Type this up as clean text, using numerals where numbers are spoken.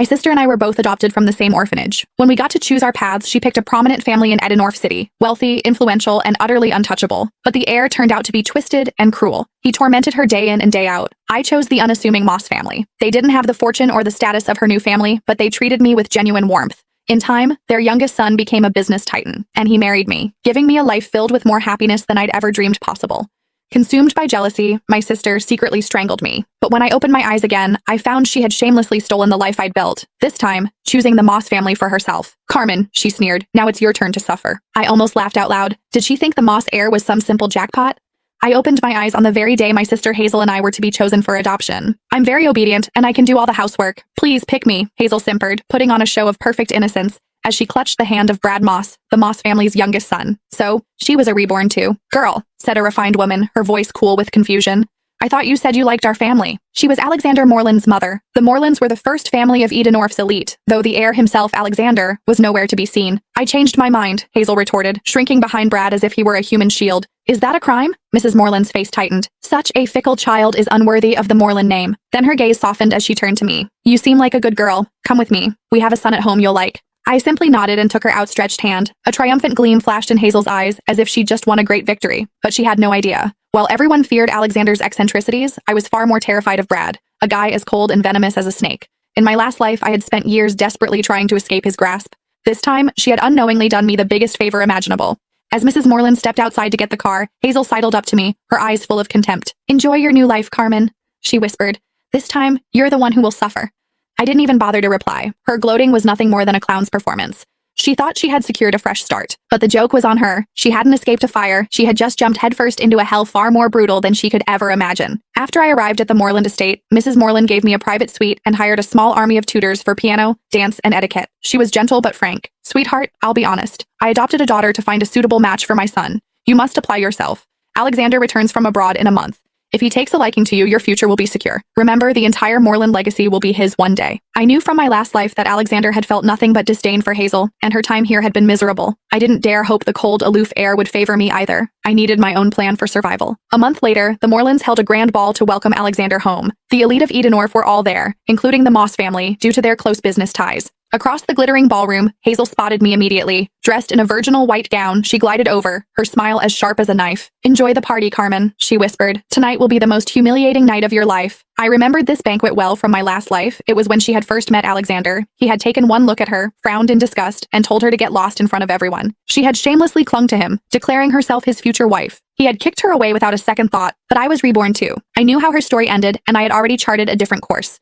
My sister and I were both adopted from the same orphanage. When we got to choose our paths, she picked a prominent family in Edenorf City, wealthy, influential, and utterly untouchable. But the heir turned out to be twisted and cruel. He tormented her day in and day out. I chose the unassuming Moss family. They didn't have the fortune or the status of her new family, but they treated me with genuine warmth. In time, their youngest son became a business titan, and he married me, giving me a life filled with more happiness than I'd ever dreamed possible. Consumed by jealousy, my sister secretly strangled me. But when I opened my eyes again, I found she had shamelessly stolen the life I'd built, this time, choosing the Moss family for herself. "Carmen," she sneered, "now it's your turn to suffer." I almost laughed out loud. Did she think the Moss heir was some simple jackpot? I opened my eyes on the very day my sister Hazel and I were to be chosen for adoption. "I'm very obedient, and I can do all the housework. Please pick me," Hazel simpered, putting on a show of perfect innocence, as she clutched the hand of Brad Moss, the Moss family's youngest son. So, she was a reborn too. "Girl," said a refined woman, her voice cool with confusion. "I thought you said you liked our family." She was Alexander Moreland's mother. The Morelands were the first family of Edenorf's elite, though the heir himself, Alexander, was nowhere to be seen. "I changed my mind," Hazel retorted, shrinking behind Brad as if he were a human shield. "Is that a crime?" Mrs. Moreland's face tightened. "Such a fickle child is unworthy of the Moreland name." Then her gaze softened as she turned to me. "You seem like a good girl. Come with me. We have a son at home you'll like." I simply nodded and took her outstretched hand. A triumphant gleam flashed in Hazel's eyes, as if she'd just won a great victory. But she had no idea. While everyone feared Alexander's eccentricities, I was far more terrified of Brad, a guy as cold and venomous as a snake. In my last life, I had spent years desperately trying to escape his grasp. This time, she had unknowingly done me the biggest favor imaginable. As Mrs. Moreland stepped outside to get the car, Hazel sidled up to me, her eyes full of contempt. "Enjoy your new life, Carmen," she whispered. "This time, you're the one who will suffer." I didn't even bother to reply. Her gloating was nothing more than a clown's performance. She thought she had secured a fresh start, but the joke was on her. She hadn't escaped a fire. She had just jumped headfirst into a hell far more brutal than she could ever imagine. After I arrived at the Moreland estate, Mrs. Moreland gave me a private suite and hired a small army of tutors for piano, dance, and etiquette. She was gentle but frank. "Sweetheart, I'll be honest. I adopted a daughter to find a suitable match for my son. You must apply yourself. Alexander returns from abroad in a month. If he takes a liking to you, your future will be secure. Remember, the entire Moreland legacy will be his one day." I knew from my last life that Alexander had felt nothing but disdain for Hazel, and her time here had been miserable. I didn't dare hope the cold, aloof heir would favor me either. I needed my own plan for survival. A month later, the Morelands held a grand ball to welcome Alexander home. The elite of Edenorf were all there, including the Moss family, due to their close business ties. Across the glittering ballroom, Hazel spotted me immediately. Dressed in a virginal white gown, she glided over, her smile as sharp as a knife. "Enjoy the party, Carmen," she whispered. "Tonight will be the most humiliating night of your life." I remembered this banquet well from my last life. It was when she had first met Alexander. He had taken one look at her, frowned in disgust, and told her to get lost in front of everyone. She had shamelessly clung to him, declaring herself his future wife. He had kicked her away without a second thought, but I was reborn too. I knew how her story ended, and I had already charted a different course.